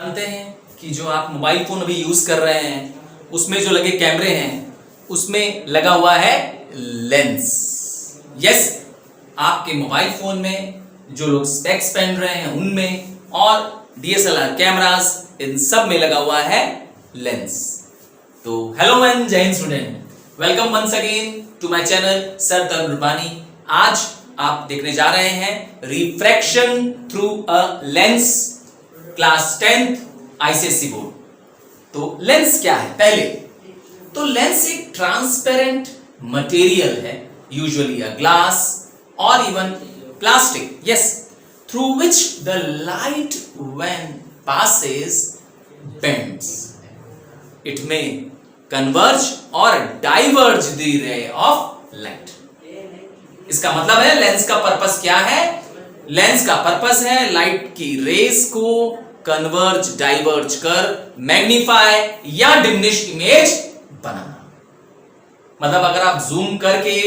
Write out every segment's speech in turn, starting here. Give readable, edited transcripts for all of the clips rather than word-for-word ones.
जानते हैं कि जो आप मोबाइल फोन अभी यूज कर रहे हैं उसमें जो लगे कैमरे हैं उसमें लगा हुआ है लेंस। यस, आपके मोबाइल फोन में जो लोग स्पेक्स पहन रहे हैं उनमें और डीएसएलआर कैमरास इन सब में लगा हुआ है लेंस। तो हेलो एंड जय हिंद student, welcome once again to my channel sir Tarun Rupani. आज आप देखने जा रहे हैं refraction through a lens, class 10th ICSE board. तो लेंस क्या है? पहले तो लेंस एक ट्रांसपेरेंट मटेरियल है, यूजुअली अ ग्लास और even plastic, yes, through which the light when passes bends. It may converge or diverge the ray of light. इसका मतलब है लेंस का पर्पस क्या है? लेंस का पर्पस है लाइट की रेस को कन्वर्ज, डाइवर्ज कर मैग्नीफाई या डिमिनिश इमेज बनाना। मतलब अगर आप जूम करके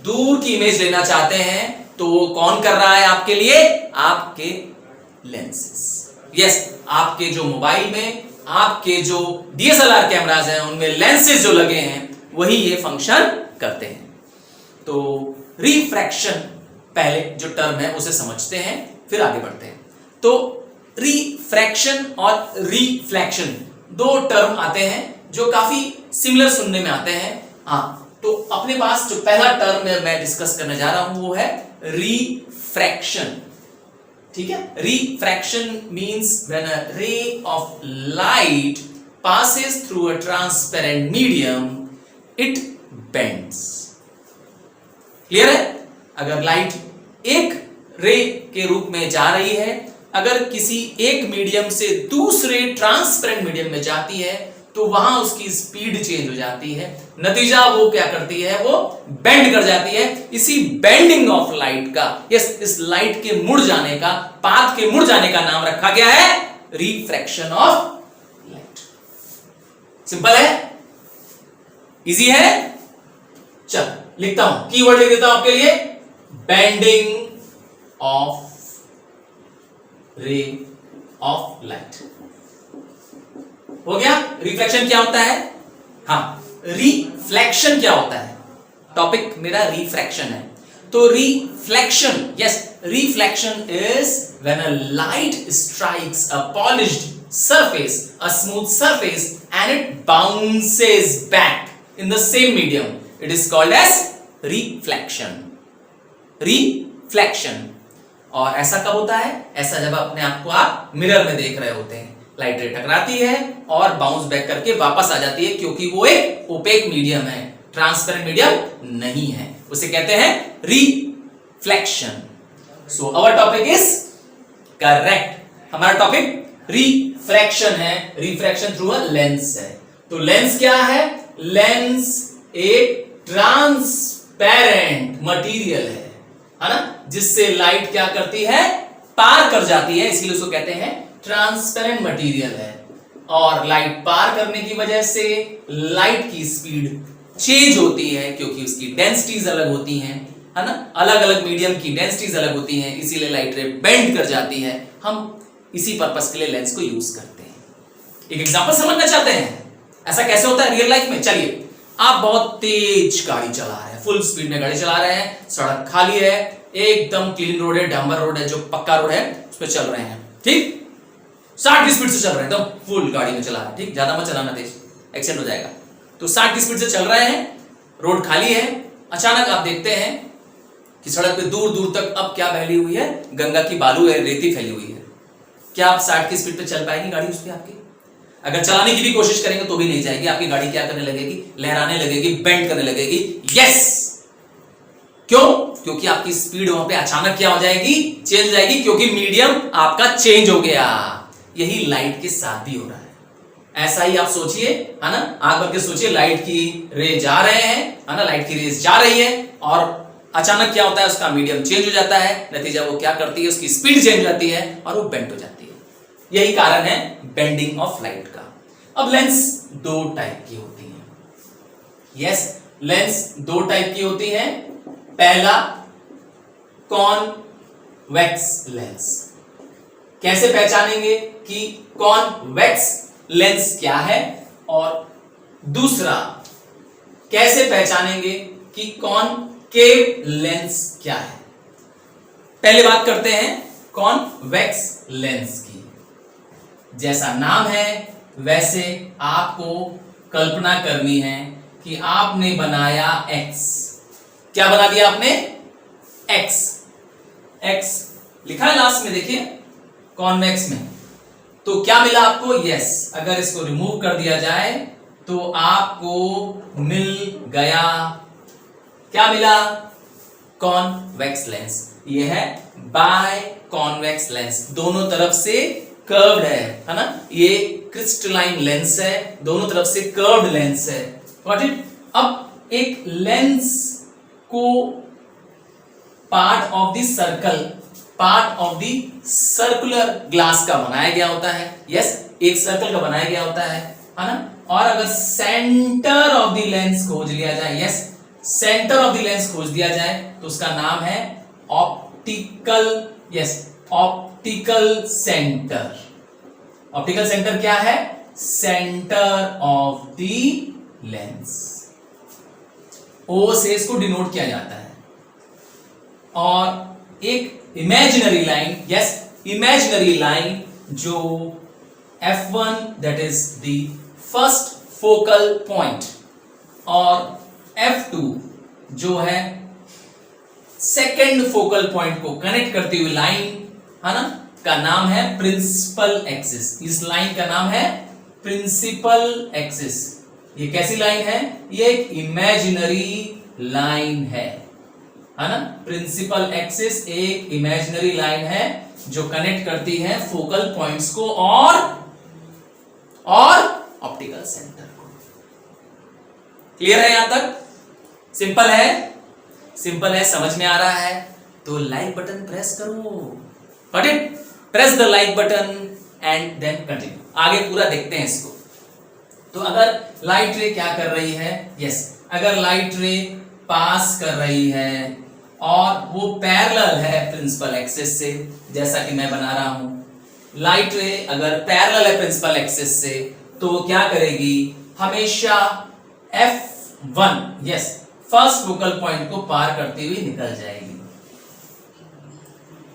दूर की इमेज लेना चाहते हैं तो वो कौन कर रहा है आपके लिए? आपके लेंसेस। यस, आपके जो मोबाइल में आपके जो डीएसएलआर कैमरास हैं उनमें लेंसेस जो लगे हैं वही ये फंक्शन करते हैं। तो रिफ्रैक्शन पहले जो टर्म है उसे समझते हैं, फिर आगे बढ़ते हैं। तो रिफ्रैक्शन और रिफ्लेक्शन दो टर्म आते हैं जो काफी सिमिलर सुनने में आते हैं। हाँ, तो अपने पास जो पहला टर्म मैं डिस्कस करने जा रहा हूं वो है रिफ्रैक्शन। ठीक है, रिफ्रैक्शन मीन्स व्हेन अ रे of light passes through a transparent medium it bends। Clear है? अगर लाइट एक रे के रूप में जा रही है, अगर किसी एक मीडियम से दूसरे ट्रांसपेरेंट मीडियम में जाती है तो वहां उसकी स्पीड चेंज हो जाती है। नतीजा वो क्या करती है? वो बेंड कर जाती है। इसी बेंडिंग ऑफ लाइट का, यस, इस लाइट के मुड़ जाने का, पाथ के मुड़ जाने का नाम रखा गया है रिफ्रैक्शन ऑफ लाइट। सिंपल है, इजी है। चल लिखता हूं, कीवर्ड लिख देता हूं आपके लिए, बेंडिंग ऑफ रे ऑफ लाइट। हो गया? रिफ्लेक्शन क्या होता है? हाँ, रिफ्लेक्शन क्या होता है? टॉपिक मेरा रिफ्रैक्शन है। तो reflection, yes, reflection is when a light strikes a polished surface, a smooth surface, and it bounces back in the same medium. It is called as reflection. Reflection. और ऐसा कब होता है? ऐसा जब अपने आप को आप मिरर में देख रहे होते हैं, लाइट रे टकराती है और बाउंस बैक करके वापस आ जाती है, क्योंकि वो एक ओपेक मीडियम है, ट्रांसपेरेंट मीडियम नहीं है, उसे कहते हैं reflection. So our topic is correct. हमारा टॉपिक रिफ्रैक्शन है, रिफ्रैक्शन थ्रू अ लेंस है। तो लेंस क्या है? लेंस एक ट्रांसपेरेंट मटेरियल है ना, जिससे लाइट क्या करती है? पार कर जाती है, इसीलिए उसको कहते हैं ट्रांसपेरेंट मटेरियल है। और लाइट पार करने की वजह से लाइट की स्पीड चेंज होती है, क्योंकि उसकी डेंसिटीज अलग होती हैं, है ना, अलग अलग मीडियम की डेंसिटीज अलग होती हैं, इसीलिए लाइट रे बेंड कर जाती है। हम इसी पर्पस के लिए लेंस को यूज करते हैं। एक एग्जांपल समझना चाहते हैं ऐसा कैसे होता है रियल लाइफ में? चलिए, आप बहुत तेज गाड़ी चला रहे हैं, फुल स्पीड में गाड़ी चला रहे हैं, सड़क खाली है, एकदम क्लीन रोड है, डांबर रोड है, जो पक्का रोड है उस पर चल रहे हैं, ठीक, 60 की स्पीड से चल रहे हैं, एकदम फुल गाड़ी में चला रहे हैं, ठीक, ज्यादा मत चलाना तेज, एक्सीडेंट हो जाएगा। तो 60 की स्पीड से चल रहे हैं, रोड खाली है, अचानक आप देखते हैं कि सड़क पे दूर दूर तक अब क्या फैली हुई है? गंगा की बालू है, रेती फैली हुई है। क्या आप 60 की स्पीड पे चल पाएगी गाड़ी उस पे आपकी? अगर चलाने की भी कोशिश करेंगे तो भी नहीं जाएगी, आपकी गाड़ी क्या करने लगेगी? लहराने लगेगी, बेंड करने लगेगी। यस, क्यों? क्योंकि आपकी स्पीड वहां पे अचानक क्या हो जाएगी? चेंज हो जाएगी, क्योंकि मीडियम आपका चेंज हो गया। यही लाइट के साथ भी हो रहा है। ऐसा ही आप सोचिए, है ना, आंख बंद के सोचिए, लाइट की रे जा रहे हैं, है ना, लाइट की रेस जा रही है और अचानक क्या होता है? उसका मीडियम चेंज हो जाता है, नतीजा वो क्या करती है? उसकी स्पीड चेंज हो जाती है और वो बेंड हो जाती है। यही कारण है बेंडिंग ऑफ लाइट का। अब लेंस दो टाइप की होती है। यस, लेंस दो टाइप की होती है। पहला कॉन्वेक्स लेंस। कैसे पहचानेंगे? कि कॉन्वेक्स लेंस क्या है, और दूसरा कैसे पहचानेंगे कि कॉनकेव लेंस क्या है। पहले बात करते हैं कॉन्वेक्स लेंस की। जैसा नाम है वैसे आपको कल्पना करनी है कि आपने बनाया एक्स। क्या बना दिया आपने? एक्स। एक्स लिखा है लास्ट में, देखिए कॉन्वेक्स में, तो क्या मिला आपको? यस। अगर इसको रिमूव कर दिया जाए तो आपको मिल गया, क्या मिला? Convex lens. ये है बाय कॉन्वेक्स लेंस, दोनों तरफ से कर्व्ड है ना? ये क्रिस्टलाइन लेंस है, दोनों तरफ से कर्व्ड लेंस है। Got it? अब एक लेंस को part of the circle, part of the circular glass का बनाया गया होता है। यस, एक सर्कल का बनाया गया होता है ना? और अगर सेंटर ऑफ द लेंस खोज लिया जाए, yes, centre of the lens खोज दिया जाए तो उसका नाम है optical, yes, optical centre. Optical centre क्या है? Centre of the lens. O से इसको डिनोट किया जाता है। और एक imaginary line, yes, imaginary line जो F1 that is the first focal point, और F2 जो है सेकेंड फोकल पॉइंट को कनेक्ट करती हुई लाइन है ना, का नाम है प्रिंसिपल एक्सिस। इस लाइन का नाम है प्रिंसिपल एक्सिस। ये कैसी लाइन है? ये एक इमेजिनरी लाइन है ना? प्रिंसिपल एक्सिस एक इमेजिनरी लाइन है जो कनेक्ट करती है फोकल पॉइंट्स को और ऑप्टिकल सेंटर को। क्लियर है यहां तक? सिंपल है, सिंपल है, समझ में आ रहा है तो लाइक बटन प्रेस करो। Got it? Press the like button and then continue. आगे पूरा देखते हैं इसको। तो अगर लाइट रे क्या कर रही है? यस, अगर लाइट रे पास कर रही है और वो पैरेलल है प्रिंसिपल एक्सिस से, जैसा कि मैं बना रहा हूं, लाइट रे अगर पैरेलल है प्रिंसिपल एक्सिस से तो क्या करेगी? हमेशा F1, yes, first focal point को पार करती हुई निकल जाएगी।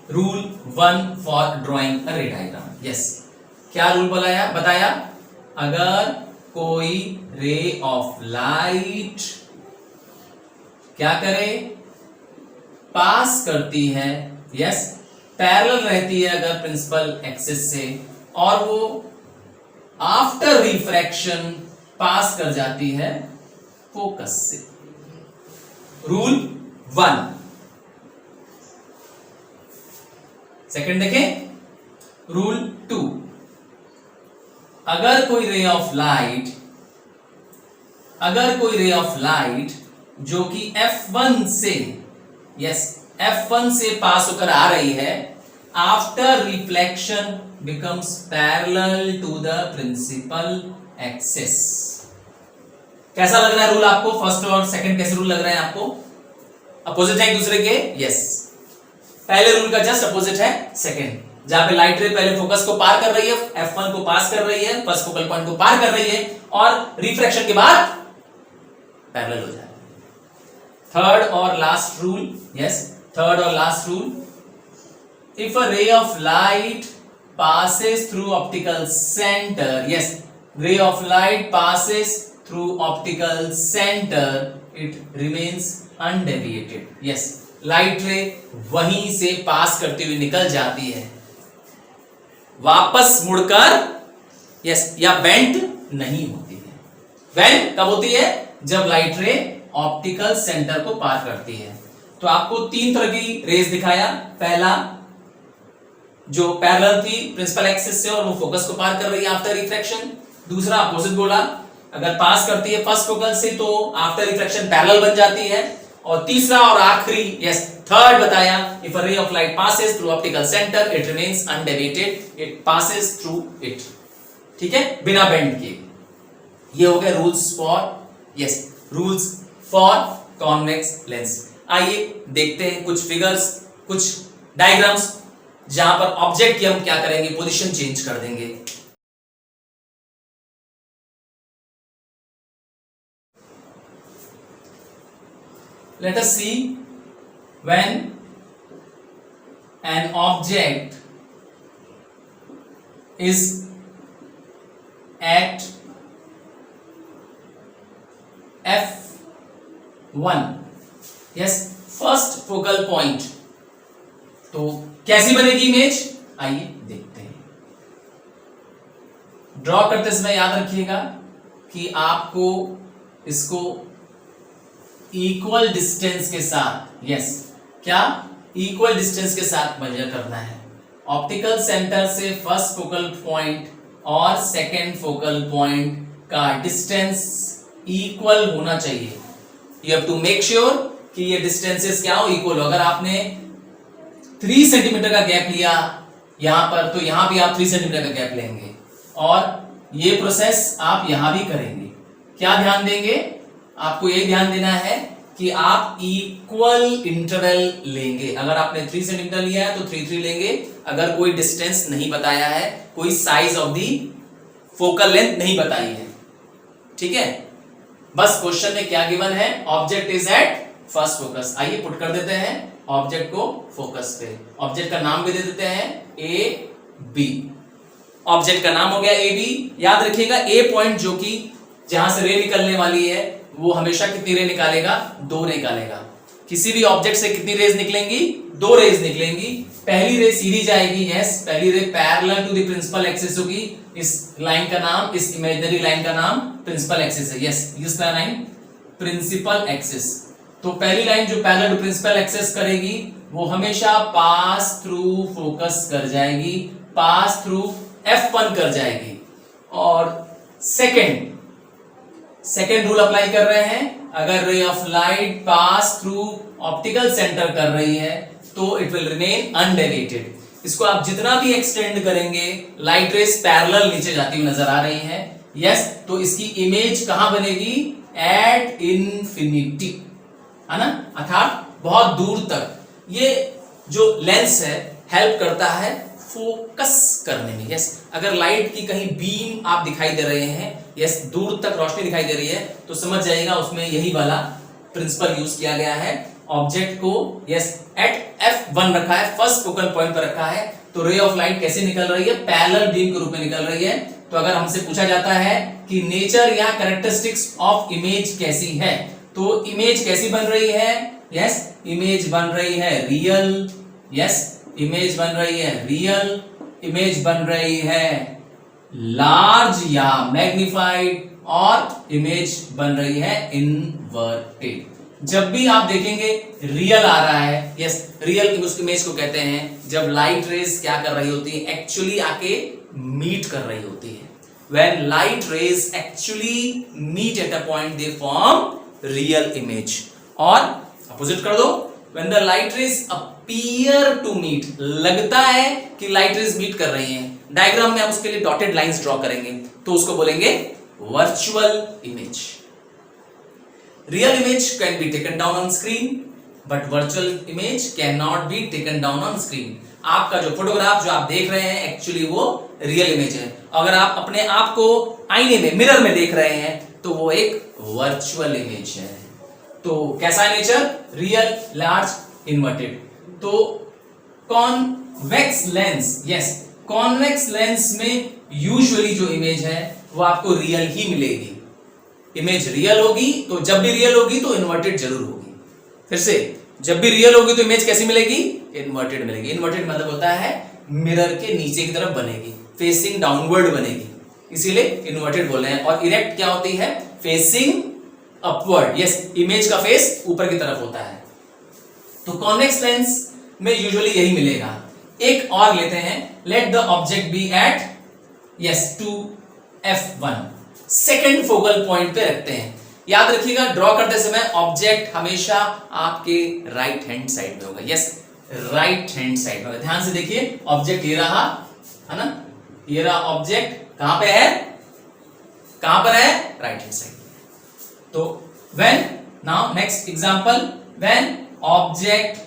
रूल 1 फॉर ड्राइंग अ रे डायग्राम। यस, क्या रूल बताया? अगर कोई रे ऑफ लाइट क्या करे? पास करती है, यस, पैरेलल रहती है अगर प्रिंसिपल एक्सिस से, और वो आफ्टर रिफ्रैक्शन पास कर जाती है फोकस से। रूल 1। सेकंड देखें, रूल 2। अगर कोई रे ऑफ लाइट जो कि F1 से, यस, F1 से पास होकर आ रही है, after reflection becomes parallel to the principal axis. कैसा लग रहा है रूल आपको? फर्स्ट और सेकंड कैसे रूल लग रहे हैं आपको? अपोजिट है एक दूसरे के? यस, पहले रूल का जस्ट अपोजिट है सेकंड, जहां पे लाइट रे पहले फोकस को पार कर रही है, F1 को पास कर रही है, फर्स्ट फोकल पॉइंट को पार कर रही है, और रिफ्रैक्शन के बाद पैरेलल हो जाए। थर्ड और लास्ट रूल, यस, थर्ड और last rule, if a ray of light passes through optical center, yes, ray of light passes through optical center, it remains undeviated. yes, light रे वहीं से पास करती हुई निकल जाती है, वापस मुड़कर, यस, या बेंट नहीं होती है। बेंट कब होती है? जब लाइट रे ऑप्टिकल सेंटर को पार करती है। तो आपको 3 तरह की रेज दिखाया। पहला जो पैरेलल थी प्रिंसिपल एक्सिस से और वो फोकस को पार कर रही है आफ्टर रिफ्रैक्शन। दूसरा अपोजिट बोला, अगर पास करती है फर्स्ट फोकल से तो आफ्टर रिफ्रैक्शन पैरेलल बन जाती है। और तीसरा और आखिरी, यस, थर्ड बताया, इफ अ रे of light passes through optical centre it remains undeviated, it passes through it. ठीक है, बिना बेंड किए। ये हो गए rules for, yes, rules for convex lens. आइए देखते हैं कुछ फिगर्स, कुछ डायग्राम्स जहां पर ऑब्जेक्ट की हम क्या करेंगे, पोजीशन चेंज कर देंगे। Let us see when an object is at f1, yes, first focal point, तो कैसी बनेगी इमेज, आइए देखते हैं। ड्रॉ करते समय याद रखिएगा कि आपको इसको इक्वल डिस्टेंस के साथ, यस, क्या इक्वल डिस्टेंस के साथ मेजर करना है। ऑप्टिकल सेंटर से फर्स्ट फोकल पॉइंट और सेकेंड फोकल पॉइंट का डिस्टेंस इक्वल होना चाहिए। You have to make sure कि ये डिस्टेंसेस क्या हो, इक्वल हो। अगर आपने 3 सेंटीमीटर का गैप लिया यहां पर, तो यहां भी आप 3 सेंटीमीटर का गैप लेंगे और ये प्रोसेस आप यहां भी करेंगे। क्या ध्यान देंगे, आपको ये ध्यान देना है कि आप इक्वल इंटरवल लेंगे। अगर आपने 3 सेंटीमीटर लिया है तो 3 लेंगे। अगर कोई डिस्टेंस नहीं बताया है, कोई size of the focal length नहीं बताई है, ठीक है। बस क्वेश्चन में क्या गिवन है, object is at first focus. आइए पुट कर देते हैं ऑब्जेक्ट को फोकस पे। ऑब्जेक्ट का नाम भी दे देते हैं ए बी। ऑब्जेक्ट का नाम हो गया ए बी। याद रखिएगा ए पॉइंट जो कि जहां से रे निकलने वाली है वो हमेशा कितनी रे निकालेगा, 2 निकालेगा। किसी भी ऑब्जेक्ट से कितनी रेज निकलेंगी, 2 रेज निकलेंगी। पहली रे सीधी जाएगी, यस, पहली ray parallel to the principal axis होगी। इस लाइन का नाम, इस इमेजिनरी लाइन का नाम प्रिंसिपल एक्सिस है, यस, इस लाइन प्रिंसिपल एक्सिस। तो पहली लाइन जो पैरेलल टू प्रिंसिपल एक्सिस करेगी वो हमेशा पास थ्रू फोकस कर जाएगी, पास थ्रू F1 कर जाएगी। और सेकेंड रूल अप्लाई कर रहे हैं, अगर रे of light pass through optical centre कर रही है तो इट विल रिमेन अनडेविएटेड। इसको आप जितना भी एक्सटेंड करेंगे, लाइट रेस पैरेलल नीचे जाती हुई नजर आ रही है, यस, तो इसकी इमेज कहां बनेगी, एट इन्फिनिटी, है ना, अर्थात बहुत दूर तक। ये जो लेंस है हेल्प करता है फोकस करने में, यस। अगर लाइट की कहीं बीम आप दिखाई दे रहे हैं, यस, दूर तक रोशनी दिखाई दे रही है, तो समझ जाइएगा उसमें यही वाला प्रिंसिपल यूज किया गया है। ऑब्जेक्ट को, यस, एट F1 रखा है, फर्स्ट फोकल पॉइंट पर रखा है, तो रे ऑफ लाइट कैसे निकल रही है, पैरेलल बीम के रूप में निकल रही है। तो अगर हमसे पूछा जाता है कि नेचर या कैरेक्टरिस्टिक्स ऑफ इमेज कैसी है, तो इमेज कैसी बन रही है, यस, इमेज बन रही है रियल, यस, इमेज बन रही है रियल, इमेज बन रही है लार्ज या मैग्निफाइड, और इमेज बन रही है इनवर्टेड। जब भी आप देखेंगे रियल आ रहा है, यस, रियल उस इमेज को कहते हैं जब लाइट रेज क्या कर रही होती है, एक्चुअली आके मीट कर रही होती है। When light rays actually meet at a point, they form real image. और अपोजिट कर दो, when the light rays appear to meet, लगता है कि लाइट रेज मीट कर रही हैं, डायग्राम में आप उसके लिए डॉटेड लाइंस ड्रॉ करेंगे तो उसको बोलेंगे virtual image. Real image can be taken down on screen, but virtual image can not be taken down on screen. आपका जो फोटोग्राफ जो आप देख रहे हैं एक्चुअली वो रियल इमेज है। अगर आप अपने आप को आईने में, मिरर में देख रहे हैं तो वो एक वर्चुअल इमेज है। तो कैसा है नेचर, रियल, लार्ज, इन्वर्टेड। तो convex lens, yes, convex lens में यूजुअली जो इमेज है वो आपको रियल ही मिलेगी। इमेज रियल होगी, तो जब भी रियल होगी तो इन्वर्टेड जरूर होगी। फिर से, जब भी रियल होगी तो इमेज कैसी मिलेगी, इन्वर्टेड मिलेगी। इन्वर्टेड मतलब होता है मिरर के नीचे की तरफ बनेगी, फेसिंग डाउनवर्ड बनेगी, इसीलिए इन्वर्टेड बोल रहे हैं। और इरेक्ट क्या होती है, फेसिंग अपवर्ड, यस, इमेज का फेस ऊपर की तरफ होता है। तो कॉन्वेक्स लेंस में यूजुअली यही मिलेगा। एक और लेते हैं, let the object be at, yes, 2F1, second focal point पे रखते हैं। याद रखिएगा ड्रॉ करते समय ऑब्जेक्ट हमेशा आपके राइट हैंड साइड में होगा, यस, राइट हैंड साइड में। ध्यान से देखिए, ऑब्जेक्ट ये रहा, है ना, ये रहा ऑब्जेक्ट, कहां पे है, कहां पर है, राइट हैंड साइड। तो when, now next example, when object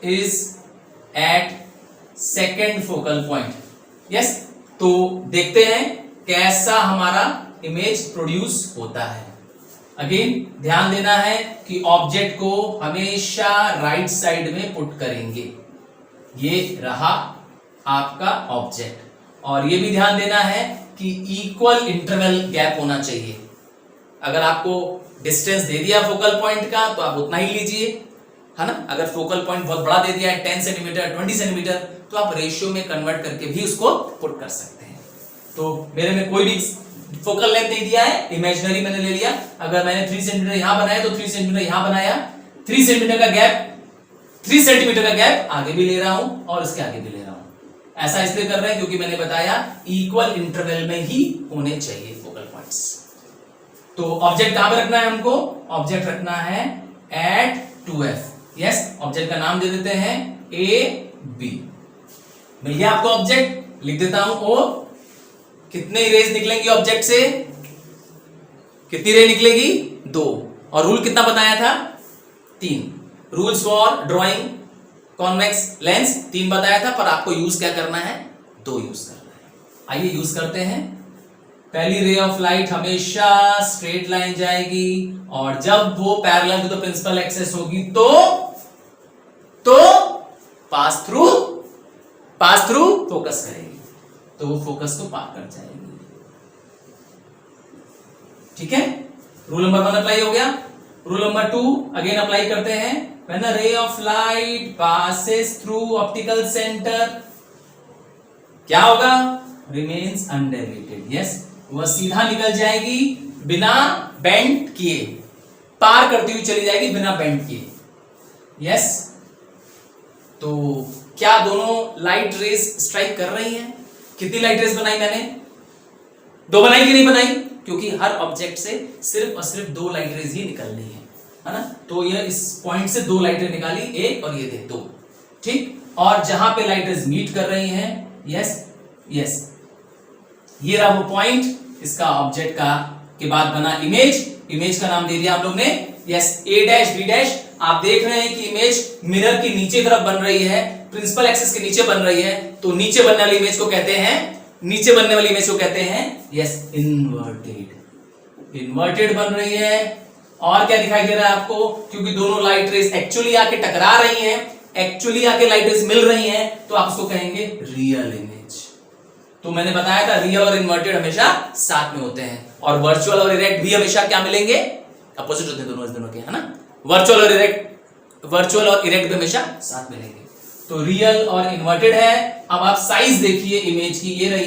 is at second focal point. Yes, तो देखते हैं कैसा हमारा इमेज प्रोड्यूस होता है। अगेन ध्यान देना है कि ऑब्जेक्ट को हमेशा राइट साइड में पुट करेंगे। ये रहा आपका ऑब्जेक्ट, और ये भी ध्यान देना है कि इक्वल इंटरवल गैप होना चाहिए। अगर आपको डिस्टेंस दे दिया फोकल पॉइंट का तो आप उतना ही लीजिए, है ना। अगर फोकल पॉइंट बहुत बड़ा दे दिया है 10 सेंटीमीटर 20 सेंटीमीटर, तो आप रेशियो में कन्वर्ट करके भी उसको पुट कर सकते हैं। तो मेरे में कोई भी फोकल लेंथ नहीं दिया है, इमेजिनरी मैंने ले लिया। अगर मैंने 3 सेंटीमीटर यहां बनाया तो 3 सेंटीमीटर यहां बनाया, 3 सेंटीमीटर का गैप, 3 सेंटीमीटर का गैप आगे भी ले रहा हूं और इसके आगे भी ले रहा हूं। ऐसा इसलिए कर रहे हैं क्योंकि मैंने बताया इक्वल इंटरवल में ही होने चाहिए फोकल पॉइंट्स। तो ऑब्जेक्ट कहां पे रखना है हमको? ऑब्जेक्ट रखना है एट 2F। यस, ऑब्जेक्ट का नाम दे देते हैं AB। मिल गया आपको ऑब्जेक्ट? लिख देता हूं O। कितने रेज निकलेंगी ऑब्जेक्ट से? कितनी रे निकलेगी? 2। और रूल कितना बताया था? 3। Rules for drawing convex lens 3 बताया था, पर आपको यूज क्या करना है? 2 यूज करना है। आइए यूज करते हैं। पहली रे ऑफ लाइट हमेशा स्ट्रेट लाइन जाएगी, और जब वो parallel to the principal axis होगी तो पास थ्रू फोकस करेगी, तो वो फोकस को पार कर जाएगी। ठीक है, रूल नंबर 1 अप्लाई हो गया। रूल नंबर 2 अगेन अप्लाई करते हैं। व्हेन अ रे of light passes through optical centre, क्या होगा? Remains undeviated. यस, वह सीधा निकल जाएगी बिना बेंड किए, पार करती हुई चली जाएगी बिना बेंड किए। यस, तो क्या दोनों लाइट रेज स्ट्राइक कर रही हैं? कितनी लाइट रेज बनाई मैंने? 2 बनाई कि नहीं बनाई? क्योंकि हर ऑब्जेक्ट से सिर्फ और सिर्फ 2 लाइट रेज ही निकलनी है ना। तो ये इस पॉइंट से 2 लाइट रेज निकाली, 1 और ये 2। ठीक, और जहां पे लाइट रेज मीट कर रही हैं, यस, ये रहा वो पॉइंट। इसका ऑब्जेक्ट का के बाद बना इमेज का नाम दे दिया हम लोग ने। Yes, A dash B dash. आप देख रहे हैं कि इमेज मिरर की नीचे तरफ बन रही है, प्रिंसिपल एक्सिस के नीचे बन रही है, तो नीचे बनने वाली इमेज को कहते हैं यस इन्वर्टेड बन रही है। और क्या दिखाई दे रहा है आपको? क्योंकि दोनों लाइट रेज एक्चुअली आके टकरा रही हैं, एक्चुअली आके लाइट रेज मिल रही हैं, तो आप उसको कहेंगे रियल इमेज। तो मैंने बताया था रियल और इन्वर्टेड हमेशा साथ में होते हैं, और वर्चुअल और इरेक्ट भी हमेशा क्या मिलेंगे? अपोजिट होते हैं दोनों के, है ना। वर्चुअल और इरेक्ट भी हमेशा साथ मिलेंगे। तो रियल और इन्वर्टेड है। अब आप साइज देखिए इमेज की, ये रही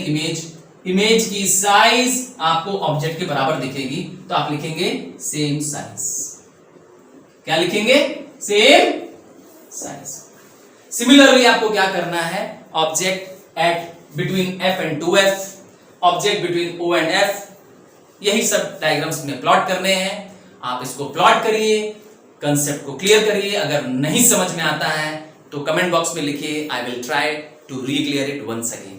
इमेज की साइज आपको ऑब्जेक्ट के बराबर दिखेगी, तो आप लिखेंगे सेम साइज। क्या लिखेंगे? Same size. सिमिलरली आपको क्या करना है? Object at between F and 2F, object between O and F, यही सब डायग्राम्स में प्लॉट करने हैं। आप इसको प्लॉट करिए, कंसेप्ट को क्लियर करिए। अगर नहीं समझ में आता है तो कमेंट बॉक्स में लिखिए, I will try to reclear it once again.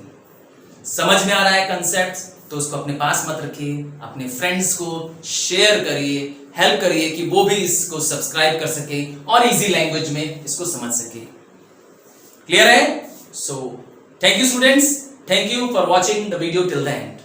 समझ में आ रहा है कंसेप्ट तो उसको अपने पास मत रखिए, अपने फ्रेंड्स को शेयर करिए, हेल्प करिए कि वो भी इसको सब्सक्राइब कर सके और इजी लैंग्वेज में इसको समझ सके। क्लियर है? So thank you students, thank you for watching the video till the end.